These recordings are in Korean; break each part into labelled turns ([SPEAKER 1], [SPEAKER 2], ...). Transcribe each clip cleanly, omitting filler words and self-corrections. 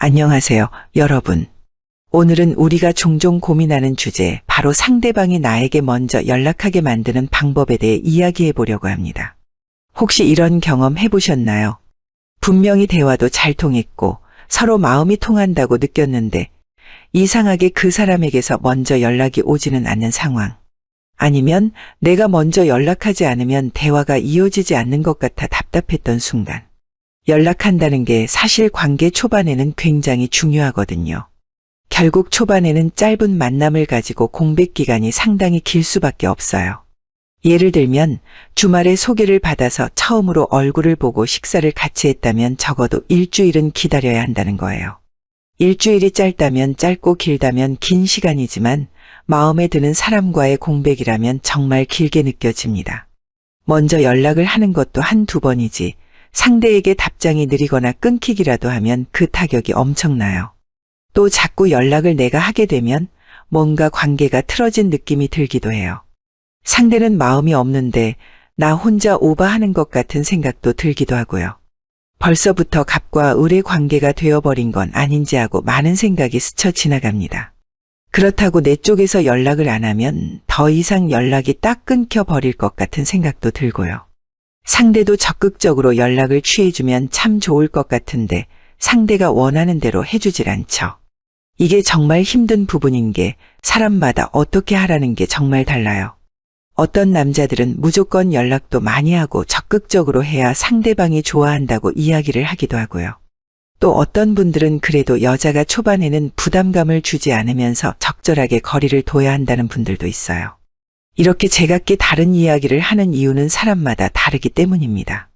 [SPEAKER 1] 안녕하세요, 여러분. 오늘은 우리가 종종 고민하는 주제, 바로 상대방이 나에게 먼저 연락하게 만드는 방법에 대해 이야기해 보려고 합니다. 혹시 이런 경험 해보셨나요? 분명히 대화도 잘 통했고 서로 마음이 통한다고 느꼈는데 이상하게 그 사람에게서 먼저 연락이 오지는 않는 상황. 아니면 내가 먼저 연락하지 않으면 대화가 이어지지 않는 것 같아 답답했던 순간. 연락한다는 게 사실 관계 초반에는 굉장히 중요하거든요. 결국 초반에는 짧은 만남을 가지고 공백 기간이 상당히 길 수밖에 없어요. 예를 들면 주말에 소개를 받아서 처음으로 얼굴을 보고 식사를 같이 했다면 적어도 일주일은 기다려야 한다는 거예요. 일주일이 짧다면 짧고 길다면 긴 시간이지만 마음에 드는 사람과의 공백이라면 정말 길게 느껴집니다. 먼저 연락을 하는 것도 한두 번이지 상대에게 답장이 느리거나 끊기기라도 하면 그 타격이 엄청나요. 또 자꾸 연락을 내가 하게 되면 뭔가 관계가 틀어진 느낌이 들기도 해요. 상대는 마음이 없는데 나 혼자 오버하는 것 같은 생각도 들기도 하고요. 벌써부터 갑과 을의 관계가 되어버린 건 아닌지 하고 많은 생각이 스쳐 지나갑니다. 그렇다고 내 쪽에서 연락을 안 하면 더 이상 연락이 딱 끊겨버릴 것 같은 생각도 들고요. 상대도 적극적으로 연락을 취해주면 참 좋을 것 같은데 상대가 원하는 대로 해주질 않죠. 이게 정말 힘든 부분인 게 사람마다 어떻게 하라는 게 정말 달라요. 어떤 남자들은 무조건 연락도 많이 하고 적극적으로 해야 상대방이 좋아한다고 이야기를 하기도 하고요. 또 어떤 분들은 그래도 여자가 초반에는 부담감을 주지 않으면서 적절하게 거리를 둬야 한다는 분들도 있어요. 이렇게 제각기 다른 이야기를 하는 이유는 사람마다 다르기 때문입니다.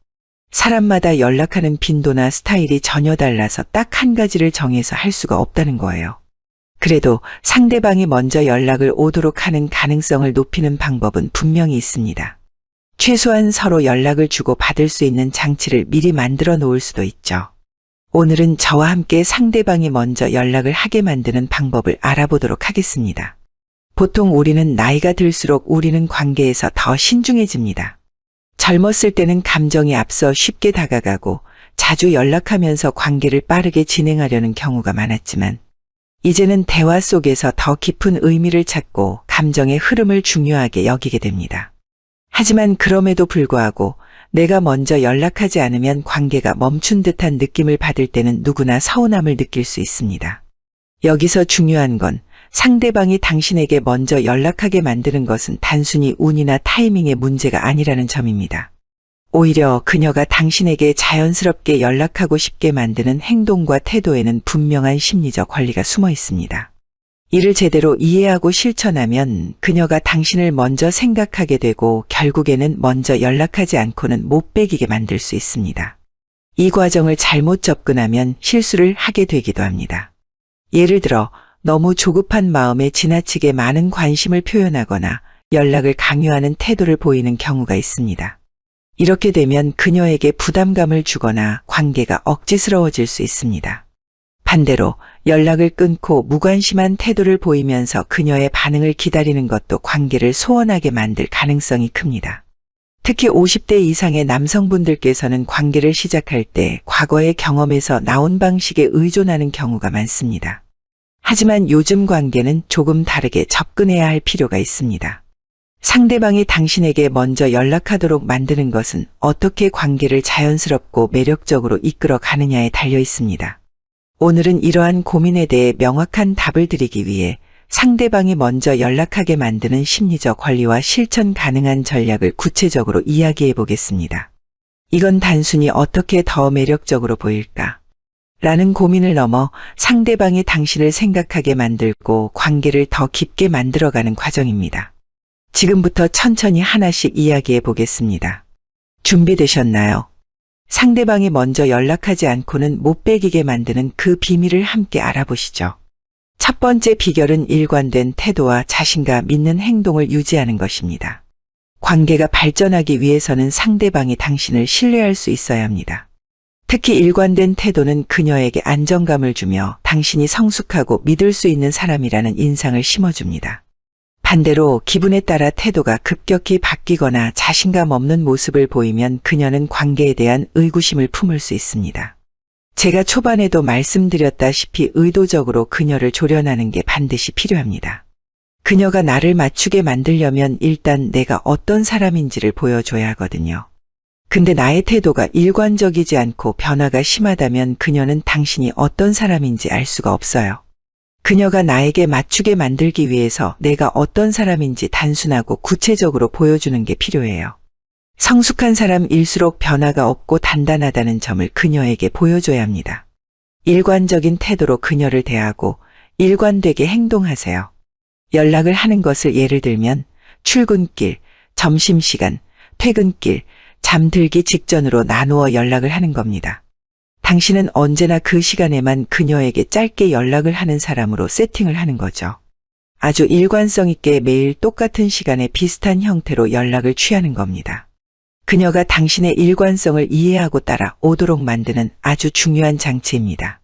[SPEAKER 1] 사람마다 연락하는 빈도나 스타일이 전혀 달라서 딱 한 가지를 정해서 할 수가 없다는 거예요. 그래도 상대방이 먼저 연락을 오도록 하는 가능성을 높이는 방법은 분명히 있습니다. 최소한 서로 연락을 주고 받을 수 있는 장치를 미리 만들어 놓을 수도 있죠. 오늘은 저와 함께 상대방이 먼저 연락을 하게 만드는 방법을 알아보도록 하겠습니다. 보통 우리는 나이가 들수록 우리는 관계에서 더 신중해집니다. 젊었을 때는 감정이 앞서 쉽게 다가가고 자주 연락하면서 관계를 빠르게 진행하려는 경우가 많았지만 이제는 대화 속에서 더 깊은 의미를 찾고 감정의 흐름을 중요하게 여기게 됩니다. 하지만 그럼에도 불구하고 내가 먼저 연락하지 않으면 관계가 멈춘 듯한 느낌을 받을 때는 누구나 서운함을 느낄 수 있습니다. 여기서 중요한 건 상대방이 당신에게 먼저 연락하게 만드는 것은 단순히 운이나 타이밍의 문제가 아니라는 점입니다. 오히려 그녀가 당신에게 자연스럽게 연락하고 싶게 만드는 행동과 태도에는 분명한 심리적 권리가 숨어 있습니다. 이를 제대로 이해하고 실천하면 그녀가 당신을 먼저 생각하게 되고 결국에는 먼저 연락하지 않고는 못 배기게 만들 수 있습니다. 이 과정을 잘못 접근하면 실수를 하게 되기도 합니다. 예를 들어 너무 조급한 마음에 지나치게 많은 관심을 표현하거나 연락을 강요하는 태도를 보이는 경우가 있습니다. 이렇게 되면 그녀에게 부담감을 주거나 관계가 억지스러워질 수 있습니다. 반대로 연락을 끊고 무관심한 태도를 보이면서 그녀의 반응을 기다리는 것도 관계를 소원하게 만들 가능성이 큽니다. 특히 50대 이상의 남성분들께서는 관계를 시작할 때 과거의 경험에서 나온 방식에 의존하는 경우가 많습니다. 하지만 요즘 관계는 조금 다르게 접근해야 할 필요가 있습니다. 상대방이 당신에게 먼저 연락하도록 만드는 것은 어떻게 관계를 자연스럽고 매력적으로 이끌어 가느냐에 달려 있습니다. 오늘은 이러한 고민에 대해 명확한 답을 드리기 위해 상대방이 먼저 연락하게 만드는 심리적 권리와 실천 가능한 전략을 구체적으로 이야기해 보겠습니다. 이건 단순히 어떻게 더 매력적으로 보일까? 라는 고민을 넘어 상대방이 당신을 생각하게 만들고 관계를 더 깊게 만들어가는 과정입니다. 지금부터 천천히 하나씩 이야기해 보겠습니다. 준비되셨나요? 상대방이 먼저 연락하지 않고는 못 배기게 만드는 그 비밀을 함께 알아보시죠. 첫 번째 비결은 일관된 태도와 자신과 믿는 행동을 유지하는 것입니다. 관계가 발전하기 위해서는 상대방이 당신을 신뢰할 수 있어야 합니다. 특히 일관된 태도는 그녀에게 안정감을 주며 당신이 성숙하고 믿을 수 있는 사람이라는 인상을 심어줍니다. 반대로 기분에 따라 태도가 급격히 바뀌거나 자신감 없는 모습을 보이면 그녀는 관계에 대한 의구심을 품을 수 있습니다. 제가 초반에도 말씀드렸다시피 의도적으로 그녀를 조련하는 게 반드시 필요합니다. 그녀가 나를 맞추게 만들려면 일단 내가 어떤 사람인지를 보여줘야 하거든요. 근데 나의 태도가 일관적이지 않고 변화가 심하다면 그녀는 당신이 어떤 사람인지 알 수가 없어요. 그녀가 나에게 맞추게 만들기 위해서 내가 어떤 사람인지 단순하고 구체적으로 보여주는 게 필요해요. 성숙한 사람일수록 변화가 없고 단단하다는 점을 그녀에게 보여줘야 합니다. 일관적인 태도로 그녀를 대하고 일관되게 행동하세요. 연락을 하는 것을 예를 들면 출근길, 점심시간, 퇴근길, 잠들기 직전으로 나누어 연락을 하는 겁니다. 당신은 언제나 그 시간에만 그녀에게 짧게 연락을 하는 사람으로 세팅을 하는 거죠. 아주 일관성 있게 매일 똑같은 시간에 비슷한 형태로 연락을 취하는 겁니다. 그녀가 당신의 일관성을 이해하고 따라오도록 만드는 아주 중요한 장치입니다.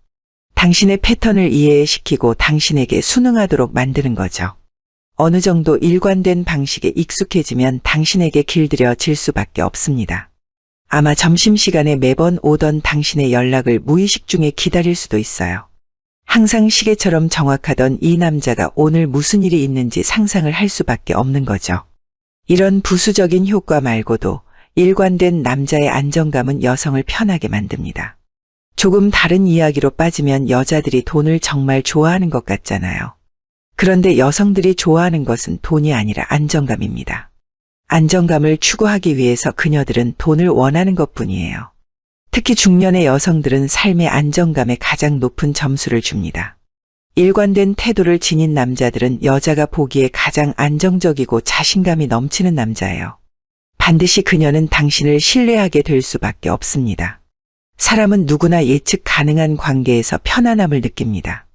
[SPEAKER 1] 당신의 패턴을 이해시키고 당신에게 순응하도록 만드는 거죠. 어느 정도 일관된 방식에 익숙해지면 당신에게 길들여질 수밖에 없습니다. 아마 점심시간에 매번 오던 당신의 연락을 무의식 중에 기다릴 수도 있어요. 항상 시계처럼 정확하던 이 남자가 오늘 무슨 일이 있는지 상상을 할 수밖에 없는 거죠. 이런 부수적인 효과 말고도 일관된 남자의 안정감은 여성을 편하게 만듭니다. 조금 다른 이야기로 빠지면 여자들이 돈을 정말 좋아하는 것 같잖아요. 그런데 여성들이 좋아하는 것은 돈이 아니라 안정감입니다. 안정감을 추구하기 위해서 그녀들은 돈을 원하는 것뿐이에요. 특히 중년의 여성들은 삶의 안정감에 가장 높은 점수를 줍니다. 일관된 태도를 지닌 남자들은 여자가 보기에 가장 안정적이고 자신감이 넘치는 남자예요. 반드시 그녀는 당신을 신뢰하게 될 수밖에 없습니다. 사람은 누구나 예측 가능한 관계에서 편안함을 느낍니다.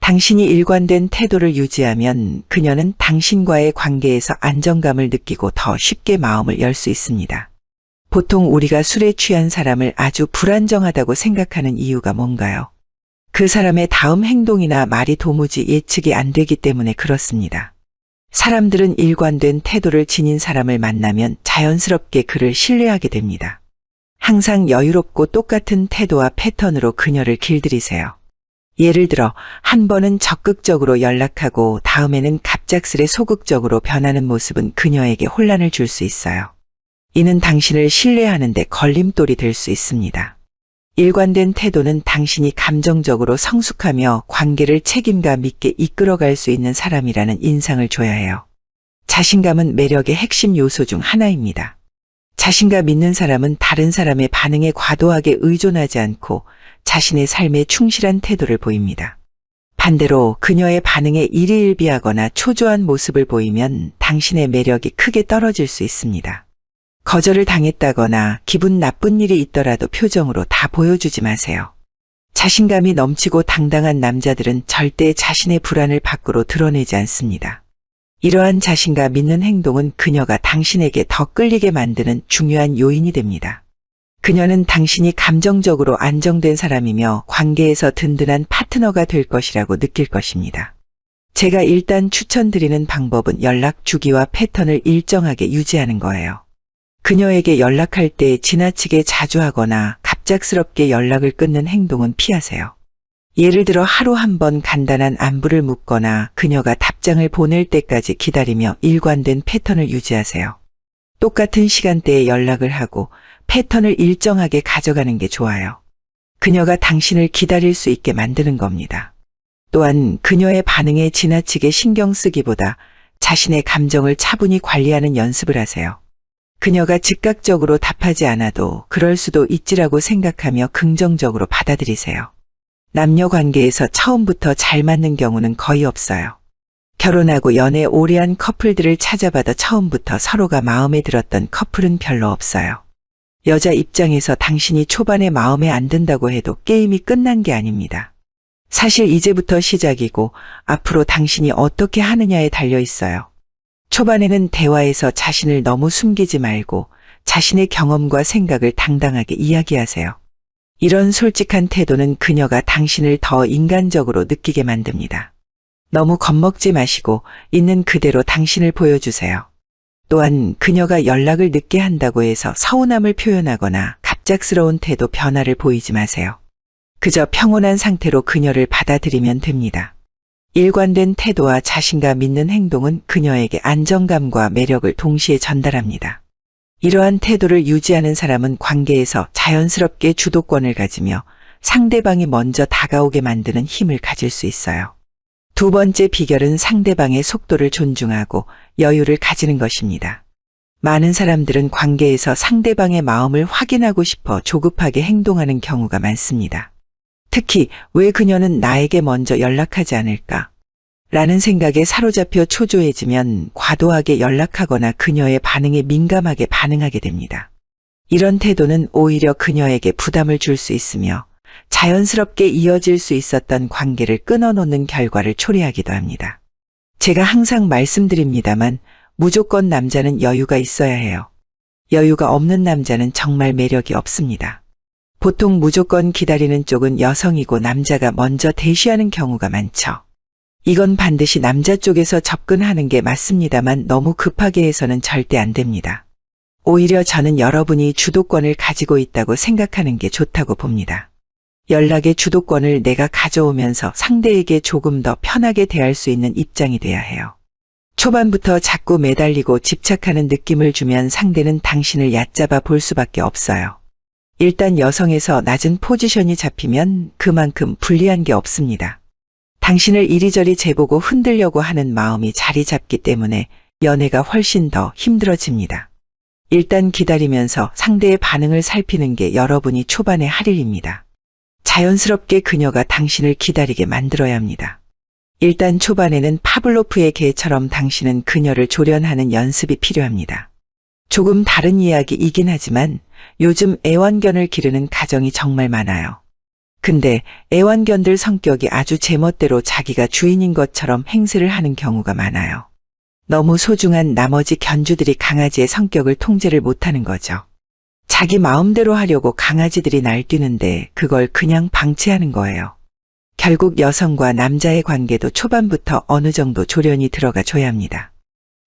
[SPEAKER 1] 당신이 일관된 태도를 유지하면 그녀는 당신과의 관계에서 안정감을 느끼고 더 쉽게 마음을 열 수 있습니다. 보통 우리가 술에 취한 사람을 아주 불안정하다고 생각하는 이유가 뭔가요? 그 사람의 다음 행동이나 말이 도무지 예측이 안 되기 때문에 그렇습니다. 사람들은 일관된 태도를 지닌 사람을 만나면 자연스럽게 그를 신뢰하게 됩니다. 항상 여유롭고 똑같은 태도와 패턴으로 그녀를 길들이세요. 예를 들어 한 번은 적극적으로 연락하고 다음에는 갑작스레 소극적으로 변하는 모습은 그녀에게 혼란을 줄 수 있어요. 이는 당신을 신뢰하는 데 걸림돌이 될 수 있습니다. 일관된 태도는 당신이 감정적으로 성숙하며 관계를 책임감 있게 이끌어갈 수 있는 사람이라는 인상을 줘야 해요. 자신감은 매력의 핵심 요소 중 하나입니다. 자신감 있는 사람은 다른 사람의 반응에 과도하게 의존하지 않고 자신의 삶에 충실한 태도를 보입니다. 반대로 그녀의 반응에 일희일비하거나 초조한 모습을 보이면 당신의 매력이 크게 떨어질 수 있습니다. 거절을 당했다거나 기분 나쁜 일이 있더라도 표정으로 다 보여주지 마세요. 자신감이 넘치고 당당한 남자들은 절대 자신의 불안을 밖으로 드러내지 않습니다. 이러한 자신감 있는 행동은 그녀가 당신에게 더 끌리게 만드는 중요한 요인이 됩니다. 그녀는 당신이 감정적으로 안정된 사람이며 관계에서 든든한 파트너가 될 것이라고 느낄 것입니다. 제가 일단 추천드리는 방법은 연락 주기와 패턴을 일정하게 유지하는 거예요. 그녀에게 연락할 때 지나치게 자주 하거나 갑작스럽게 연락을 끊는 행동은 피하세요. 예를 들어 하루 한 번 간단한 안부를 묻거나 그녀가 답장을 보낼 때까지 기다리며 일관된 패턴을 유지하세요. 똑같은 시간대에 연락을 하고 패턴을 일정하게 가져가는 게 좋아요. 그녀가 당신을 기다릴 수 있게 만드는 겁니다. 또한 그녀의 반응에 지나치게 신경 쓰기보다 자신의 감정을 차분히 관리하는 연습을 하세요. 그녀가 즉각적으로 답하지 않아도 그럴 수도 있지라고 생각하며 긍정적으로 받아들이세요. 남녀 관계에서 처음부터 잘 맞는 경우는 거의 없어요. 결혼하고 연애 오래 한 커플들을 찾아봐도 처음부터 서로가 마음에 들었던 커플은 별로 없어요. 여자 입장에서 당신이 초반에 마음에 안 든다고 해도 게임이 끝난 게 아닙니다. 사실 이제부터 시작이고 앞으로 당신이 어떻게 하느냐에 달려 있어요. 초반에는 대화에서 자신을 너무 숨기지 말고 자신의 경험과 생각을 당당하게 이야기하세요. 이런 솔직한 태도는 그녀가 당신을 더 인간적으로 느끼게 만듭니다. 너무 겁먹지 마시고 있는 그대로 당신을 보여주세요. 또한 그녀가 연락을 늦게 한다고 해서 서운함을 표현하거나 갑작스러운 태도 변화를 보이지 마세요. 그저 평온한 상태로 그녀를 받아들이면 됩니다. 일관된 태도와 자신감 있는 행동은 그녀에게 안정감과 매력을 동시에 전달합니다. 이러한 태도를 유지하는 사람은 관계에서 자연스럽게 주도권을 가지며 상대방이 먼저 다가오게 만드는 힘을 가질 수 있어요. 두 번째 비결은 상대방의 속도를 존중하고 여유를 가지는 것입니다. 많은 사람들은 관계에서 상대방의 마음을 확인하고 싶어 조급하게 행동하는 경우가 많습니다. 특히 왜 그녀는 나에게 먼저 연락하지 않을까? 라는 생각에 사로잡혀 초조해지면 과도하게 연락하거나 그녀의 반응에 민감하게 반응하게 됩니다. 이런 태도는 오히려 그녀에게 부담을 줄 수 있으며 자연스럽게 이어질 수 있었던 관계를 끊어놓는 결과를 초래하기도 합니다. 제가 항상 말씀드립니다만 무조건 남자는 여유가 있어야 해요. 여유가 없는 남자는 정말 매력이 없습니다. 보통 무조건 기다리는 쪽은 여성이고 남자가 먼저 대시하는 경우가 많죠. 이건 반드시 남자 쪽에서 접근하는 게 맞습니다만 너무 급하게 해서는 절대 안 됩니다. 오히려 저는 여러분이 주도권을 가지고 있다고 생각하는 게 좋다고 봅니다. 연락의 주도권을 내가 가져오면서 상대에게 조금 더 편하게 대할 수 있는 입장이 돼야 해요. 초반부터 자꾸 매달리고 집착하는 느낌을 주면 상대는 당신을 얕잡아 볼 수밖에 없어요. 일단 여성에서 낮은 포지션이 잡히면 그만큼 불리한 게 없습니다. 당신을 이리저리 재보고 흔들려고 하는 마음이 자리 잡기 때문에 연애가 훨씬 더 힘들어집니다. 일단 기다리면서 상대의 반응을 살피는 게 여러분이 초반에 할 일입니다. 자연스럽게 그녀가 당신을 기다리게 만들어야 합니다. 일단 초반에는 파블로프의 개처럼 당신은 그녀를 조련하는 연습이 필요합니다. 조금 다른 이야기이긴 하지만 요즘 애완견을 기르는 가정이 정말 많아요. 근데 애완견들 성격이 아주 제멋대로 자기가 주인인 것처럼 행세를 하는 경우가 많아요. 너무 소중한 나머지 견주들이 강아지의 성격을 통제를 못하는 거죠. 자기 마음대로 하려고 강아지들이 날뛰는데 그걸 그냥 방치하는 거예요. 결국 여성과 남자의 관계도 초반부터 어느 정도 조련이 들어가 줘야 합니다.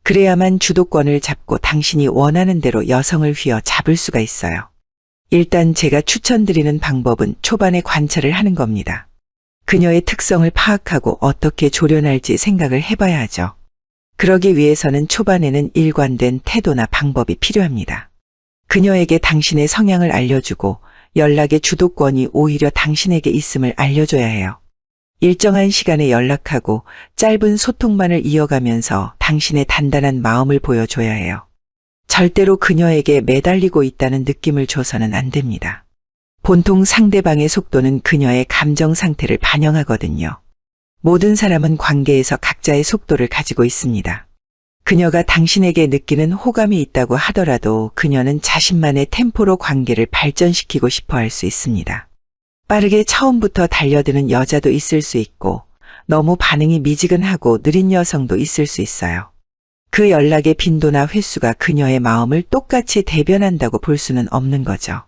[SPEAKER 1] 그래야만 주도권을 잡고 당신이 원하는 대로 여성을 휘어 잡을 수가 있어요. 일단 제가 추천드리는 방법은 초반에 관찰을 하는 겁니다. 그녀의 특성을 파악하고 어떻게 조련할지 생각을 해봐야 하죠. 그러기 위해서는 초반에는 일관된 태도나 방법이 필요합니다. 그녀에게 당신의 성향을 알려주고 연락의 주도권이 오히려 당신에게 있음을 알려줘야 해요. 일정한 시간에 연락하고 짧은 소통만을 이어가면서 당신의 단단한 마음을 보여줘야 해요. 절대로 그녀에게 매달리고 있다는 느낌을 줘서는 안 됩니다. 본통 상대방의 속도는 그녀의 감정 상태를 반영하거든요. 모든 사람은 관계에서 각자의 속도를 가지고 있습니다. 그녀가 당신에게 느끼는 호감이 있다고 하더라도 그녀는 자신만의 템포로 관계를 발전시키고 싶어 할 수 있습니다. 빠르게 처음부터 달려드는 여자도 있을 수 있고 너무 반응이 미지근하고 느린 여성도 있을 수 있어요. 그 연락의 빈도나 횟수가 그녀의 마음을 똑같이 대변한다고 볼 수는 없는 거죠.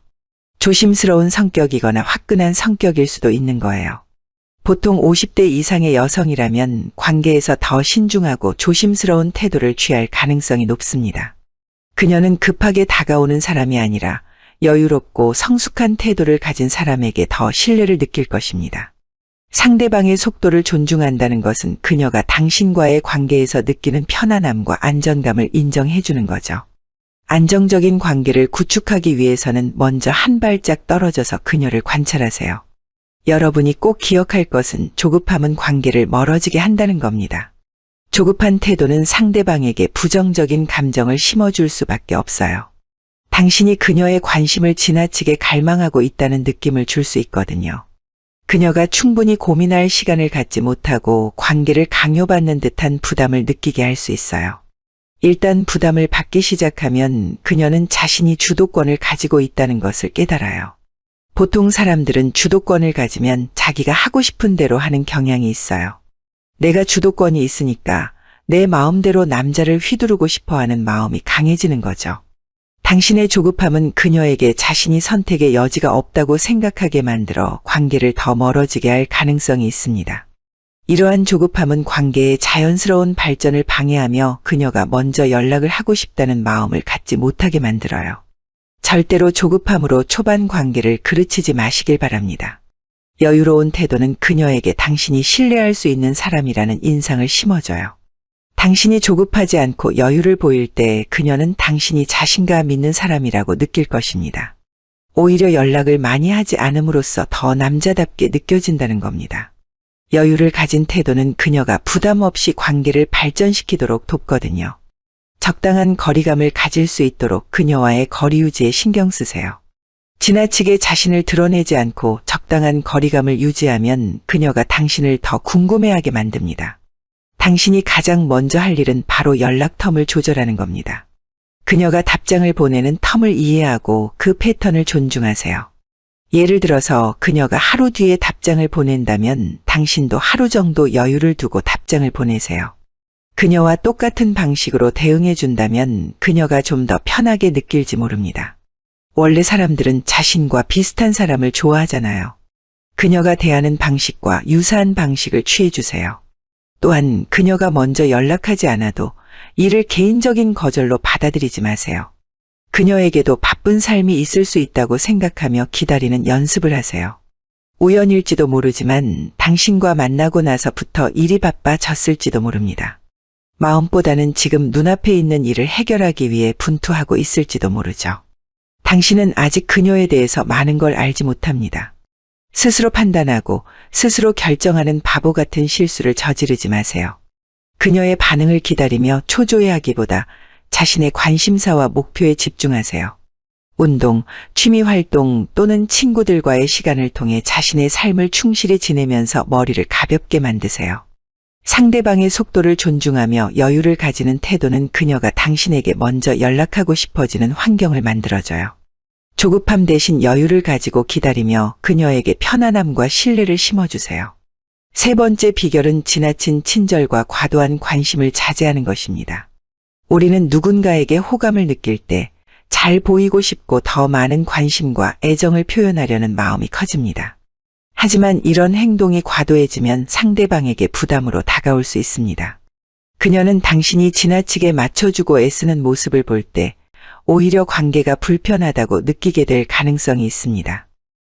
[SPEAKER 1] 조심스러운 성격이거나 화끈한 성격일 수도 있는 거예요. 보통 50대 이상의 여성이라면 관계에서 더 신중하고 조심스러운 태도를 취할 가능성이 높습니다. 그녀는 급하게 다가오는 사람이 아니라 여유롭고 성숙한 태도를 가진 사람에게 더 신뢰를 느낄 것입니다. 상대방의 속도를 존중한다는 것은 그녀가 당신과의 관계에서 느끼는 편안함과 안정감을 인정해 주는 거죠. 안정적인 관계를 구축하기 위해서는 먼저 한 발짝 떨어져서 그녀를 관찰하세요. 여러분이 꼭 기억할 것은 조급함은 관계를 멀어지게 한다는 겁니다. 조급한 태도는 상대방에게 부정적인 감정을 심어줄 수밖에 없어요. 당신이 그녀의 관심을 지나치게 갈망하고 있다는 느낌을 줄 수 있거든요. 그녀가 충분히 고민할 시간을 갖지 못하고 관계를 강요받는 듯한 부담을 느끼게 할 수 있어요. 일단 부담을 받기 시작하면 그녀는 자신이 주도권을 가지고 있다는 것을 깨달아요. 보통 사람들은 주도권을 가지면 자기가 하고 싶은 대로 하는 경향이 있어요. 내가 주도권이 있으니까 내 마음대로 남자를 휘두르고 싶어 하는 마음이 강해지는 거죠. 당신의 조급함은 그녀에게 자신이 선택의 여지가 없다고 생각하게 만들어 관계를 더 멀어지게 할 가능성이 있습니다. 이러한 조급함은 관계의 자연스러운 발전을 방해하며 그녀가 먼저 연락을 하고 싶다는 마음을 갖지 못하게 만들어요. 절대로 조급함으로 초반 관계를 그르치지 마시길 바랍니다. 여유로운 태도는 그녀에게 당신이 신뢰할 수 있는 사람이라는 인상을 심어줘요. 당신이 조급하지 않고 여유를 보일 때 그녀는 당신이 자신감 있는 사람이라고 느낄 것입니다. 오히려 연락을 많이 하지 않음으로써 더 남자답게 느껴진다는 겁니다. 여유를 가진 태도는 그녀가 부담 없이 관계를 발전시키도록 돕거든요. 적당한 거리감을 가질 수 있도록 그녀와의 거리 유지에 신경 쓰세요. 지나치게 자신을 드러내지 않고 적당한 거리감을 유지하면 그녀가 당신을 더 궁금해하게 만듭니다. 당신이 가장 먼저 할 일은 바로 연락 텀을 조절하는 겁니다. 그녀가 답장을 보내는 텀을 이해하고 그 패턴을 존중하세요. 예를 들어서 그녀가 하루 뒤에 답장을 보낸다면 당신도 하루 정도 여유를 두고 답장을 보내세요. 그녀와 똑같은 방식으로 대응해 준다면 그녀가 좀 더 편하게 느낄지 모릅니다. 원래 사람들은 자신과 비슷한 사람을 좋아하잖아요. 그녀가 대하는 방식과 유사한 방식을 취해주세요. 또한 그녀가 먼저 연락하지 않아도 이를 개인적인 거절로 받아들이지 마세요. 그녀에게도 바쁜 삶이 있을 수 있다고 생각하며 기다리는 연습을 하세요. 우연일지도 모르지만 당신과 만나고 나서부터 일이 바빠졌을지도 모릅니다. 마음보다는 지금 눈앞에 있는 일을 해결하기 위해 분투하고 있을지도 모르죠. 당신은 아직 그녀에 대해서 많은 걸 알지 못합니다. 스스로 판단하고 스스로 결정하는 바보 같은 실수를 저지르지 마세요. 그녀의 반응을 기다리며 초조해하기보다 자신의 관심사와 목표에 집중하세요. 운동, 취미활동 또는 친구들과의 시간을 통해 자신의 삶을 충실히 지내면서 머리를 가볍게 만드세요. 상대방의 속도를 존중하며 여유를 가지는 태도는 그녀가 당신에게 먼저 연락하고 싶어지는 환경을 만들어줘요. 조급함 대신 여유를 가지고 기다리며 그녀에게 편안함과 신뢰를 심어주세요. 세 번째 비결은 지나친 친절과 과도한 관심을 자제하는 것입니다. 우리는 누군가에게 호감을 느낄 때 잘 보이고 싶고 더 많은 관심과 애정을 표현하려는 마음이 커집니다. 하지만 이런 행동이 과도해지면 상대방에게 부담으로 다가올 수 있습니다. 그녀는 당신이 지나치게 맞춰주고 애쓰는 모습을 볼 때 오히려 관계가 불편하다고 느끼게 될 가능성이 있습니다.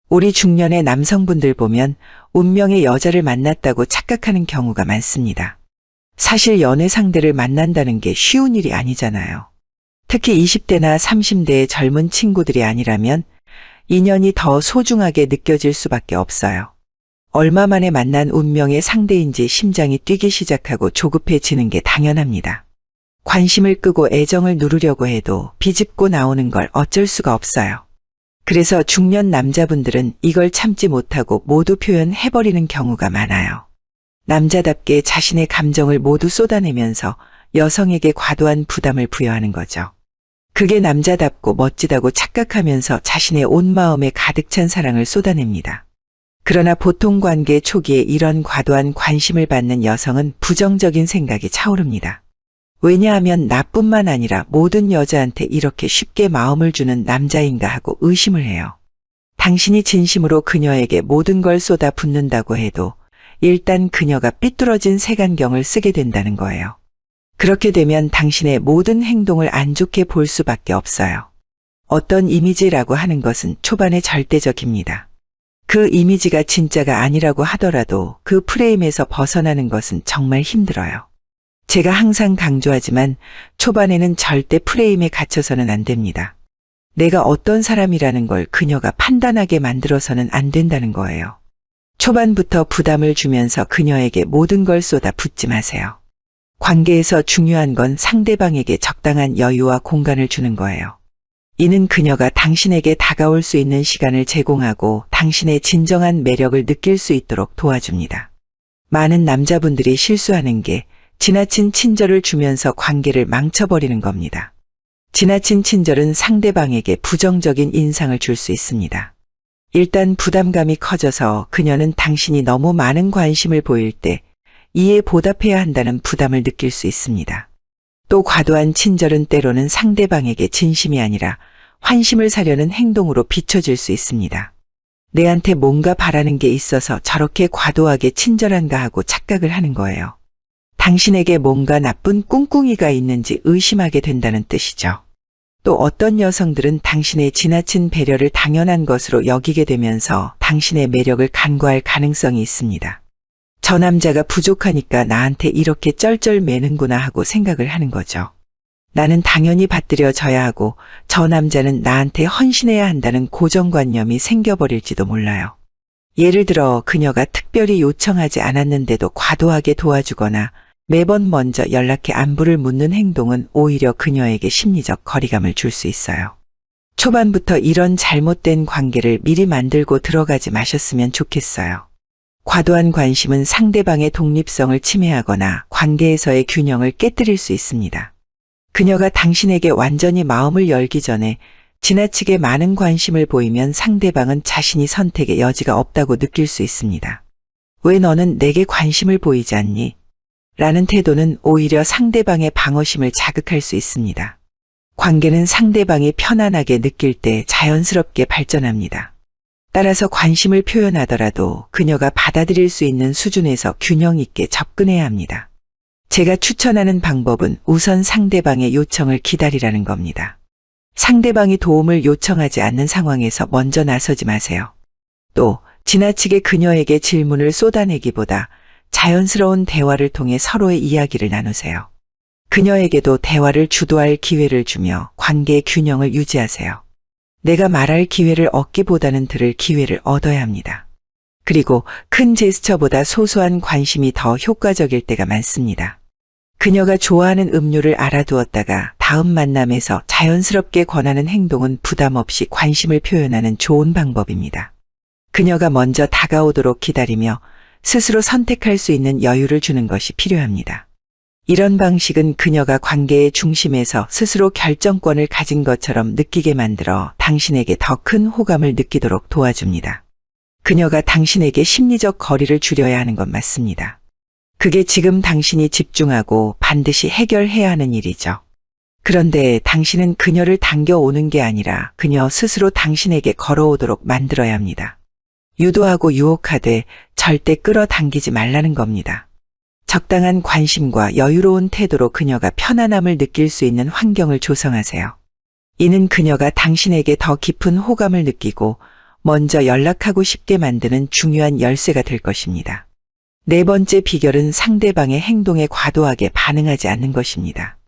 [SPEAKER 1] 우리 중년의 남성분들 보면 운명의 여자를 만났다고 착각하는 경우가 많습니다. 사실 연애 상대를 만난다는 게 쉬운 일이 아니잖아요. 특히 20대나 30대의 젊은 친구들이 아니라면 인연이 더 소중하게 느껴질 수밖에 없어요. 얼마 만에 만난 운명의 상대인지 심장이 뛰기 시작하고 조급해지는 게 당연합니다. 관심을 끄고 애정을 누르려고 해도 비집고 나오는 걸 어쩔 수가 없어요. 그래서 중년 남자분들은 이걸 참지 못하고 모두 표현해버리는 경우가 많아요. 남자답게 자신의 감정을 모두 쏟아내면서 여성에게 과도한 부담을 부여하는 거죠. 그게 남자답고 멋지다고 착각하면서 자신의 온 마음에 가득 찬 사랑을 쏟아냅니다. 그러나 보통 관계 초기에 이런 과도한 관심을 받는 여성은 부정적인 생각이 차오릅니다. 왜냐하면 나뿐만 아니라 모든 여자한테 이렇게 쉽게 마음을 주는 남자인가 하고 의심을 해요. 당신이 진심으로 그녀에게 모든 걸 쏟아 붓는다고 해도 일단 그녀가 삐뚤어진 색안경을 쓰게 된다는 거예요. 그렇게 되면 당신의 모든 행동을 안 좋게 볼 수밖에 없어요. 어떤 이미지라고 하는 것은 초반에 절대적입니다. 그 이미지가 진짜가 아니라고 하더라도 그 프레임에서 벗어나는 것은 정말 힘들어요. 제가 항상 강조하지만 초반에는 절대 프레임에 갇혀서는 안 됩니다. 내가 어떤 사람이라는 걸 그녀가 판단하게 만들어서는 안 된다는 거예요. 초반부터 부담을 주면서 그녀에게 모든 걸 쏟아 붓지 마세요. 관계에서 중요한 건 상대방에게 적당한 여유와 공간을 주는 거예요. 이는 그녀가 당신에게 다가올 수 있는 시간을 제공하고 당신의 진정한 매력을 느낄 수 있도록 도와줍니다. 많은 남자분들이 실수하는 게 지나친 친절을 주면서 관계를 망쳐버리는 겁니다. 지나친 친절은 상대방에게 부정적인 인상을 줄 수 있습니다. 일단 부담감이 커져서 그녀는 당신이 너무 많은 관심을 보일 때 이에 보답해야 한다는 부담을 느낄 수 있습니다. 또 과도한 친절은 때로는 상대방에게 진심이 아니라 환심을 사려는 행동으로 비춰질 수 있습니다. 내한테 뭔가 바라는 게 있어서 저렇게 과도하게 친절한가 하고 착각을 하는 거예요. 당신에게 뭔가 나쁜 꿍꿍이가 있는지 의심하게 된다는 뜻이죠. 또 어떤 여성들은 당신의 지나친 배려를 당연한 것으로 여기게 되면서 당신의 매력을 간과할 가능성이 있습니다. 저 남자가 부족하니까 나한테 이렇게 쩔쩔매는구나 하고 생각을 하는 거죠. 나는 당연히 받들여져야 하고 저 남자는 나한테 헌신해야 한다는 고정관념이 생겨버릴지도 몰라요. 예를 들어 그녀가 특별히 요청하지 않았는데도 과도하게 도와주거나 매번 먼저 연락해 안부를 묻는 행동은 오히려 그녀에게 심리적 거리감을 줄 수 있어요. 초반부터 이런 잘못된 관계를 미리 만들고 들어가지 마셨으면 좋겠어요. 과도한 관심은 상대방의 독립성을 침해하거나 관계에서의 균형을 깨뜨릴 수 있습니다. 그녀가 당신에게 완전히 마음을 열기 전에 지나치게 많은 관심을 보이면 상대방은 자신이 선택의 여지가 없다고 느낄 수 있습니다. 왜 너는 내게 관심을 보이지 않니? 라는 태도는 오히려 상대방의 방어심을 자극할 수 있습니다. 관계는 상대방이 편안하게 느낄 때 자연스럽게 발전합니다. 따라서 관심을 표현하더라도 그녀가 받아들일 수 있는 수준에서 균형 있게 접근해야 합니다. 제가 추천하는 방법은 우선 상대방의 요청을 기다리라는 겁니다. 상대방이 도움을 요청하지 않는 상황에서 먼저 나서지 마세요. 또 지나치게 그녀에게 질문을 쏟아내기보다 자연스러운 대화를 통해 서로의 이야기를 나누세요. 그녀에게도 대화를 주도할 기회를 주며 관계의 균형을 유지하세요. 내가 말할 기회를 얻기보다는 들을 기회를 얻어야 합니다. 그리고 큰 제스처보다 소소한 관심이 더 효과적일 때가 많습니다. 그녀가 좋아하는 음료를 알아두었다가 다음 만남에서 자연스럽게 권하는 행동은 부담 없이 관심을 표현하는 좋은 방법입니다. 그녀가 먼저 다가오도록 기다리며 스스로 선택할 수 있는 여유를 주는 것이 필요합니다. 이런 방식은 그녀가 관계의 중심에서 스스로 결정권을 가진 것처럼 느끼게 만들어 당신에게 더 큰 호감을 느끼도록 도와줍니다. 그녀가 당신에게 심리적 거리를 줄여야 하는 건 맞습니다. 그게 지금 당신이 집중하고 반드시 해결해야 하는 일이죠. 그런데 당신은 그녀를 당겨오는 게 아니라 그녀 스스로 당신에게 걸어오도록 만들어야 합니다. 유도하고 유혹하되 절대 끌어당기지 말라는 겁니다. 적당한 관심과 여유로운 태도로 그녀가 편안함을 느낄 수 있는 환경을 조성하세요. 이는 그녀가 당신에게 더 깊은 호감을 느끼고 먼저 연락하고 싶게 만드는 중요한 열쇠가 될 것입니다. 네 번째 비결은 상대방의 행동에 과도하게 반응하지 않는 것입니다.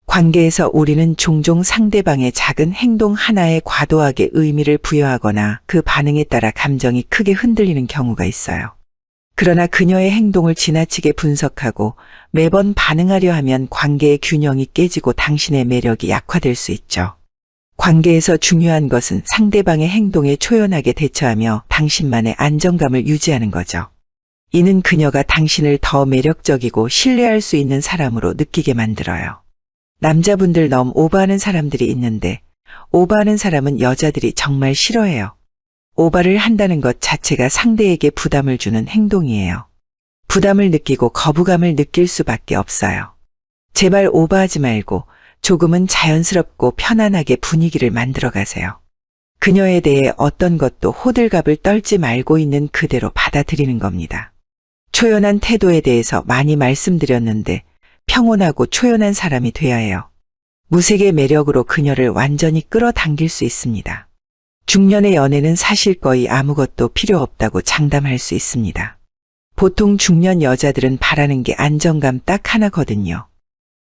[SPEAKER 1] 관계에서 우리는 종종 상대방의 작은 행동 하나에 과도하게 의미를 부여하거나 그 반응에 따라 감정이 크게 흔들리는 경우가 있어요. 그러나 그녀의 행동을 지나치게 분석하고 매번 반응하려 하면 관계의 균형이 깨지고 당신의 매력이 약화될 수 있죠. 관계에서 중요한 것은 상대방의 행동에 초연하게 대처하며 당신만의 안정감을 유지하는 거죠. 이는 그녀가 당신을 더 매력적이고 신뢰할 수 있는 사람으로 느끼게 만들어요. 남자분들 너무 오버하는 사람들이 있는데 오버하는 사람은 여자들이 정말 싫어해요. 오버를 한다는 것 자체가 상대에게 부담을 주는 행동이에요. 부담을 느끼고 거부감을 느낄 수밖에 없어요. 제발 오버하지 말고 조금은 자연스럽고 편안하게 분위기를 만들어 가세요. 그녀에 대해 어떤 것도 호들갑을 떨지 말고 있는 그대로 받아들이는 겁니다. 초연한 태도에 대해서 많이 말씀드렸는데 평온하고 초연한 사람이 돼야 해요. 무색의 매력으로 그녀를 완전히 끌어당길 수 있습니다. 중년의 연애는 사실 거의 아무것도 필요 없다고 장담할 수 있습니다. 보통 중년 여자들은 바라는 게 안정감 딱 하나거든요.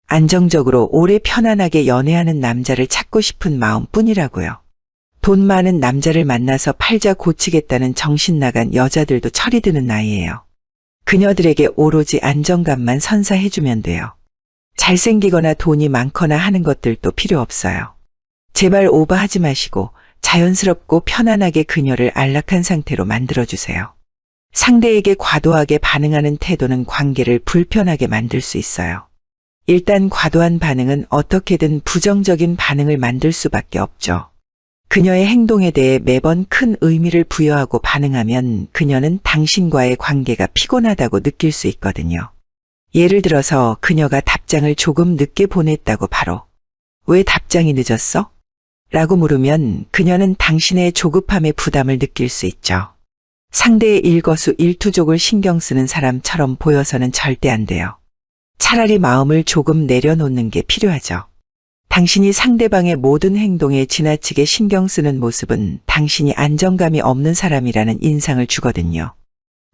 [SPEAKER 1] 안정적으로 오래 편안하게 연애하는 남자를 찾고 싶은 마음뿐이라고요. 돈 많은 남자를 만나서 팔자 고치겠다는 정신 나간 여자들도 철이 드는 나이예요. 그녀들에게 오로지 안정감만 선사해주면 돼요. 잘생기거나 돈이 많거나 하는 것들도 필요 없어요. 제발 오버하지 마시고 자연스럽고 편안하게 그녀를 안락한 상태로 만들어주세요. 상대에게 과도하게 반응하는 태도는 관계를 불편하게 만들 수 있어요. 일단 과도한 반응은 어떻게든 부정적인 반응을 만들 수밖에 없죠. 그녀의 행동에 대해 매번 큰 의미를 부여하고 반응하면 그녀는 당신과의 관계가 피곤하다고 느낄 수 있거든요. 예를 들어서 그녀가 답장을 조금 늦게 보냈다고 바로 "왜 답장이 늦었어?" 라고 물으면 그녀는 당신의 조급함에 부담을 느낄 수 있죠. 상대의 일거수일투족을 신경 쓰는 사람처럼 보여서는 절대 안 돼요. 차라리 마음을 조금 내려놓는 게 필요하죠. 당신이 상대방의 모든 행동에 지나치게 신경 쓰는 모습은 당신이 안정감이 없는 사람이라는 인상을 주거든요.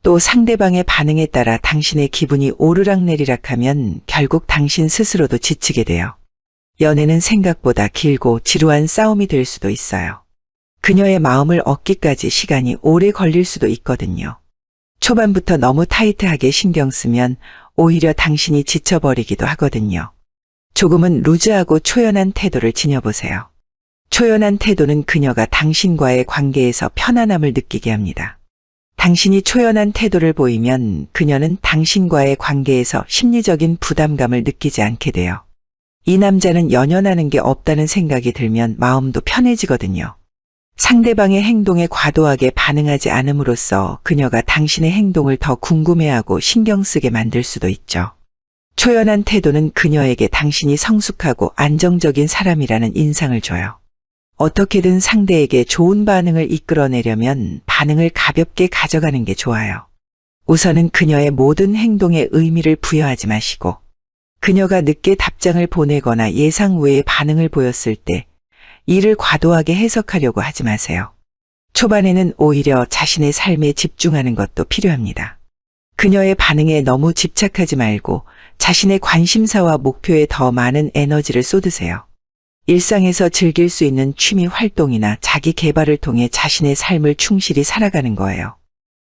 [SPEAKER 1] 또 상대방의 반응에 따라 당신의 기분이 오르락내리락하면 결국 당신 스스로도 지치게 돼요. 연애는 생각보다 길고 지루한 싸움이 될 수도 있어요. 그녀의 마음을 얻기까지 시간이 오래 걸릴 수도 있거든요. 초반부터 너무 타이트하게 신경 쓰면 오히려 당신이 지쳐버리기도 하거든요. 조금은 루즈하고 초연한 태도를 지녀보세요. 초연한 태도는 그녀가 당신과의 관계에서 편안함을 느끼게 합니다. 당신이 초연한 태도를 보이면 그녀는 당신과의 관계에서 심리적인 부담감을 느끼지 않게 돼요. 이 남자는 연연하는 게 없다는 생각이 들면 마음도 편해지거든요. 상대방의 행동에 과도하게 반응하지 않음으로써 그녀가 당신의 행동을 더 궁금해하고 신경 쓰게 만들 수도 있죠. 초연한 태도는 그녀에게 당신이 성숙하고 안정적인 사람이라는 인상을 줘요. 어떻게든 상대에게 좋은 반응을 이끌어내려면 반응을 가볍게 가져가는 게 좋아요. 우선은 그녀의 모든 행동에 의미를 부여하지 마시고 그녀가 늦게 답장을 보내거나 예상 외의 반응을 보였을 때 이를 과도하게 해석하려고 하지 마세요. 초반에는 오히려 자신의 삶에 집중하는 것도 필요합니다. 그녀의 반응에 너무 집착하지 말고 자신의 관심사와 목표에 더 많은 에너지를 쏟으세요. 일상에서 즐길 수 있는 취미 활동이나 자기 개발을 통해 자신의 삶을 충실히 살아가는 거예요.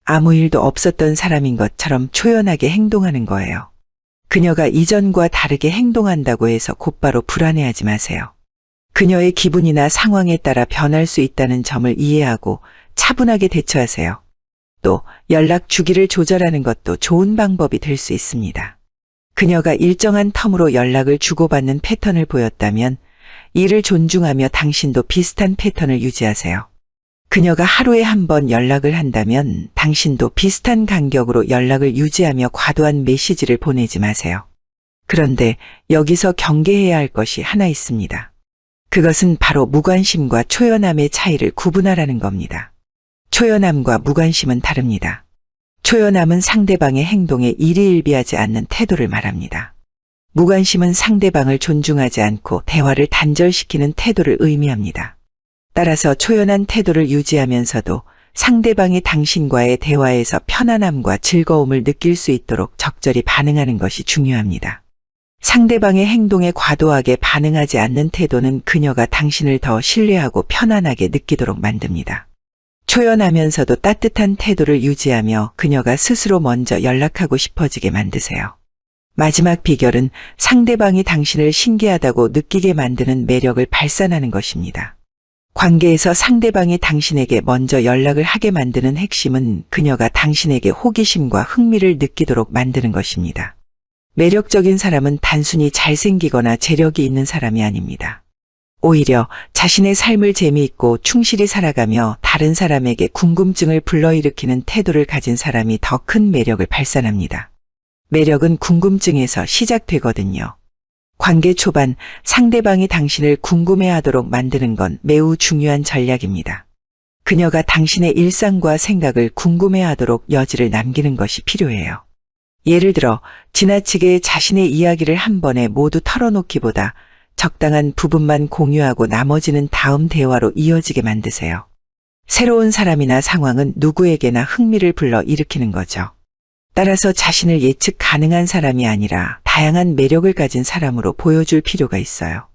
[SPEAKER 1] 아무 일도 없었던 사람인 것처럼 초연하게 행동하는 거예요. 그녀가 이전과 다르게 행동한다고 해서 곧바로 불안해하지 마세요. 그녀의 기분이나 상황에 따라 변할 수 있다는 점을 이해하고 차분하게 대처하세요. 또 연락 주기를 조절하는 것도 좋은 방법이 될 수 있습니다. 그녀가 일정한 텀으로 연락을 주고받는 패턴을 보였다면 이를 존중하며 당신도 비슷한 패턴을 유지하세요. 그녀가 하루에 한 번 연락을 한다면 당신도 비슷한 간격으로 연락을 유지하며 과도한 메시지를 보내지 마세요. 그런데 여기서 경계해야 할 것이 하나 있습니다. 그것은 바로 무관심과 초연함의 차이를 구분하라는 겁니다. 초연함과 무관심은 다릅니다. 초연함은 상대방의 행동에 일희일비하지 않는 태도를 말합니다. 무관심은 상대방을 존중하지 않고 대화를 단절시키는 태도를 의미합니다. 따라서 초연한 태도를 유지하면서도 상대방이 당신과의 대화에서 편안함과 즐거움을 느낄 수 있도록 적절히 반응하는 것이 중요합니다. 상대방의 행동에 과도하게 반응하지 않는 태도는 그녀가 당신을 더 신뢰하고 편안하게 느끼도록 만듭니다. 초연하면서도 따뜻한 태도를 유지하며 그녀가 스스로 먼저 연락하고 싶어지게 만드세요. 마지막 비결은 상대방이 당신을 신기하다고 느끼게 만드는 매력을 발산하는 것입니다. 관계에서 상대방이 당신에게 먼저 연락을 하게 만드는 핵심은 그녀가 당신에게 호기심과 흥미를 느끼도록 만드는 것입니다. 매력적인 사람은 단순히 잘생기거나 재력이 있는 사람이 아닙니다. 오히려 자신의 삶을 재미있고 충실히 살아가며 다른 사람에게 궁금증을 불러일으키는 태도를 가진 사람이 더 큰 매력을 발산합니다. 매력은 궁금증에서 시작되거든요. 관계 초반 상대방이 당신을 궁금해하도록 만드는 건 매우 중요한 전략입니다. 그녀가 당신의 일상과 생각을 궁금해하도록 여지를 남기는 것이 필요해요. 예를 들어 지나치게 자신의 이야기를 한 번에 모두 털어놓기보다 적당한 부분만 공유하고 나머지는 다음 대화로 이어지게 만드세요. 새로운 사람이나 상황은 누구에게나 흥미를 불러 일으키는 거죠. 따라서 자신을 예측 가능한 사람이 아니라 다양한 매력을 가진 사람으로 보여줄 필요가 있어요.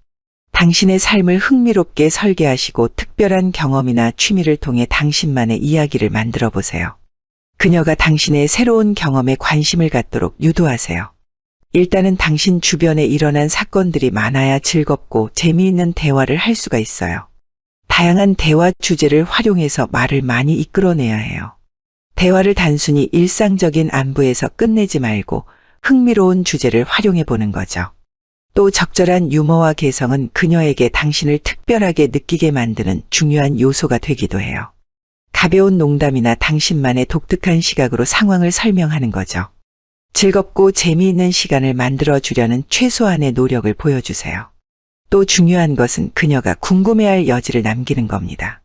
[SPEAKER 1] 당신의 삶을 흥미롭게 설계하시고 특별한 경험이나 취미를 통해 당신만의 이야기를 만들어 보세요. 그녀가 당신의 새로운 경험에 관심을 갖도록 유도하세요. 일단은 당신 주변에 일어난 사건들이 많아야 즐겁고 재미있는 대화를 할 수가 있어요. 다양한 대화 주제를 활용해서 말을 많이 이끌어내야 해요. 대화를 단순히 일상적인 안부에서 끝내지 말고 흥미로운 주제를 활용해 보는 거죠. 또 적절한 유머와 개성은 그녀에게 당신을 특별하게 느끼게 만드는 중요한 요소가 되기도 해요. 가벼운 농담이나 당신만의 독특한 시각으로 상황을 설명하는 거죠. 즐겁고 재미있는 시간을 만들어 주려는 최소한의 노력을 보여주세요. 또 중요한 것은 그녀가 궁금해할 여지를 남기는 겁니다.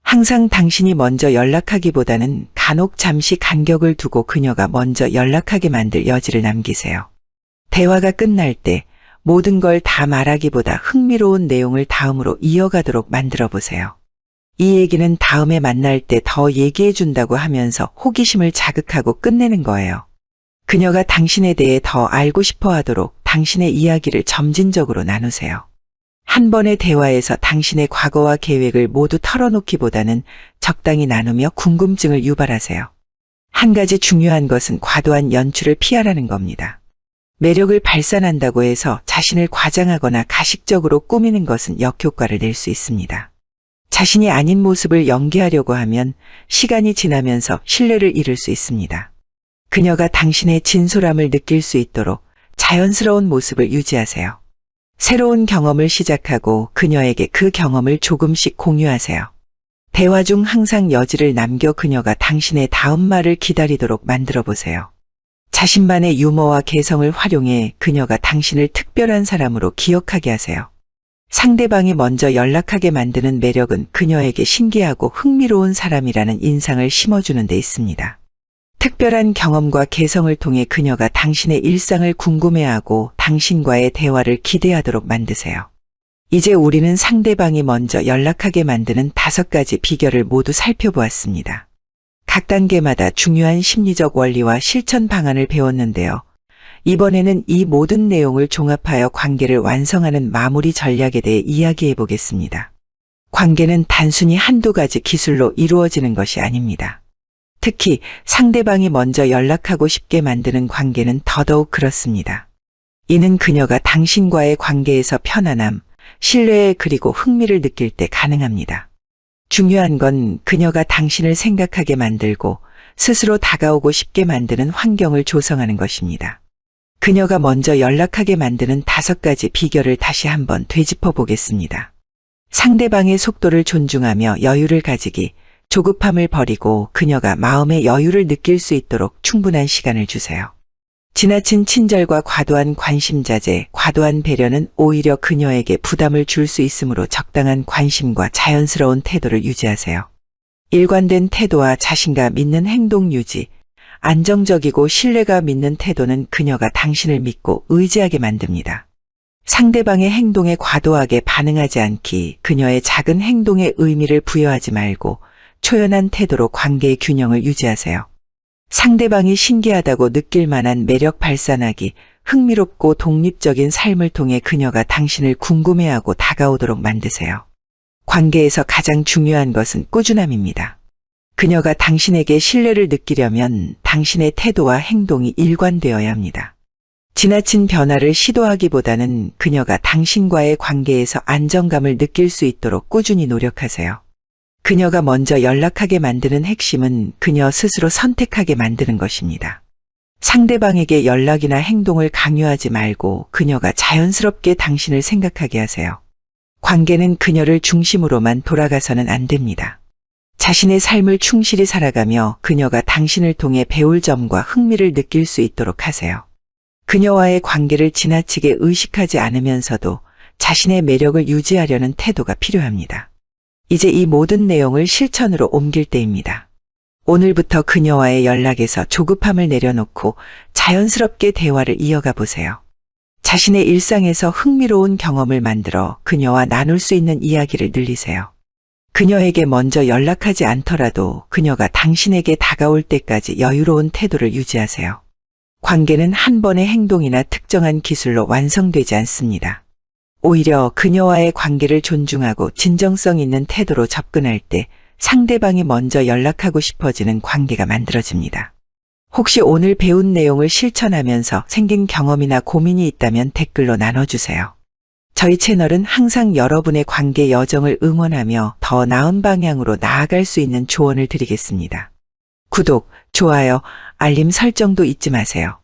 [SPEAKER 1] 항상 당신이 먼저 연락하기보다는 간혹 잠시 간격을 두고 그녀가 먼저 연락하게 만들 여지를 남기세요. 대화가 끝날 때 모든 걸 다 말하기보다 흥미로운 내용을 다음으로 이어가도록 만들어 보세요. 이 얘기는 다음에 만날 때 더 얘기해 준다고 하면서 호기심을 자극하고 끝내는 거예요. 그녀가 당신에 대해 더 알고 싶어 하도록 당신의 이야기를 점진적으로 나누세요. 한 번의 대화에서 당신의 과거와 계획을 모두 털어놓기보다는 적당히 나누며 궁금증을 유발하세요. 한 가지 중요한 것은 과도한 연출을 피하라는 겁니다. 매력을 발산한다고 해서 자신을 과장하거나 가식적으로 꾸미는 것은 역효과를 낼 수 있습니다. 자신이 아닌 모습을 연기하려고 하면 시간이 지나면서 신뢰를 잃을 수 있습니다. 그녀가 당신의 진솔함을 느낄 수 있도록 자연스러운 모습을 유지하세요. 새로운 경험을 시작하고 그녀에게 그 경험을 조금씩 공유하세요. 대화 중 항상 여지를 남겨 그녀가 당신의 다음 말을 기다리도록 만들어 보세요. 자신만의 유머와 개성을 활용해 그녀가 당신을 특별한 사람으로 기억하게 하세요. 상대방이 먼저 연락하게 만드는 매력은 그녀에게 신기하고 흥미로운 사람이라는 인상을 심어주는 데 있습니다. 특별한 경험과 개성을 통해 그녀가 당신의 일상을 궁금해하고 당신과의 대화를 기대하도록 만드세요. 이제 우리는 상대방이 먼저 연락하게 만드는 5가지 비결을 모두 살펴보았습니다. 각 단계마다 중요한 심리적 원리와 실천 방안을 배웠는데요. 이번에는 이 모든 내용을 종합하여 관계를 완성하는 마무리 전략에 대해 이야기해 보겠습니다. 관계는 단순히 한두 가지 기술로 이루어지는 것이 아닙니다. 특히 상대방이 먼저 연락하고 싶게 만드는 관계는 더더욱 그렇습니다. 이는 그녀가 당신과의 관계에서 편안함, 신뢰 그리고 흥미를 느낄 때 가능합니다. 중요한 건 그녀가 당신을 생각하게 만들고 스스로 다가오고 싶게 만드는 환경을 조성하는 것입니다. 그녀가 먼저 연락하게 만드는 5가지 비결을 다시 한번 되짚어 보겠습니다. 상대방의 속도를 존중하며 여유를 가지기, 조급함을 버리고 그녀가 마음의 여유를 느낄 수 있도록 충분한 시간을 주세요. 지나친 친절과 과도한 관심 자제, 과도한 배려는 오히려 그녀에게 부담을 줄 수 있으므로 적당한 관심과 자연스러운 태도를 유지하세요. 일관된 태도와 자신감 있는 행동 유지, 안정적이고 신뢰가 있는 태도는 그녀가 당신을 믿고 의지하게 만듭니다. 상대방의 행동에 과도하게 반응하지 않기, 그녀의 작은 행동에 의미를 부여하지 말고 초연한 태도로 관계의 균형을 유지하세요. 상대방이 신기하다고 느낄 만한 매력 발산하기, 흥미롭고 독립적인 삶을 통해 그녀가 당신을 궁금해하고 다가오도록 만드세요. 관계에서 가장 중요한 것은 꾸준함입니다. 그녀가 당신에게 신뢰를 느끼려면 당신의 태도와 행동이 일관되어야 합니다. 지나친 변화를 시도하기보다는 그녀가 당신과의 관계에서 안정감을 느낄 수 있도록 꾸준히 노력하세요. 그녀가 먼저 연락하게 만드는 핵심은 그녀 스스로 선택하게 만드는 것입니다. 상대방에게 연락이나 행동을 강요하지 말고 그녀가 자연스럽게 당신을 생각하게 하세요. 관계는 그녀를 중심으로만 돌아가서는 안 됩니다. 자신의 삶을 충실히 살아가며 그녀가 당신을 통해 배울 점과 흥미를 느낄 수 있도록 하세요. 그녀와의 관계를 지나치게 의식하지 않으면서도 자신의 매력을 유지하려는 태도가 필요합니다. 이제 이 모든 내용을 실천으로 옮길 때입니다. 오늘부터 그녀와의 연락에서 조급함을 내려놓고 자연스럽게 대화를 이어가 보세요. 자신의 일상에서 흥미로운 경험을 만들어 그녀와 나눌 수 있는 이야기를 늘리세요. 그녀에게 먼저 연락하지 않더라도 그녀가 당신에게 다가올 때까지 여유로운 태도를 유지하세요. 관계는 한 번의 행동이나 특정한 기술로 완성되지 않습니다. 오히려 그녀와의 관계를 존중하고 진정성 있는 태도로 접근할 때 상대방이 먼저 연락하고 싶어지는 관계가 만들어집니다. 혹시 오늘 배운 내용을 실천하면서 생긴 경험이나 고민이 있다면 댓글로 나눠주세요. 저희 채널은 항상 여러분의 관계 여정을 응원하며 더 나은 방향으로 나아갈 수 있는 조언을 드리겠습니다. 구독, 좋아요, 알림 설정도 잊지 마세요.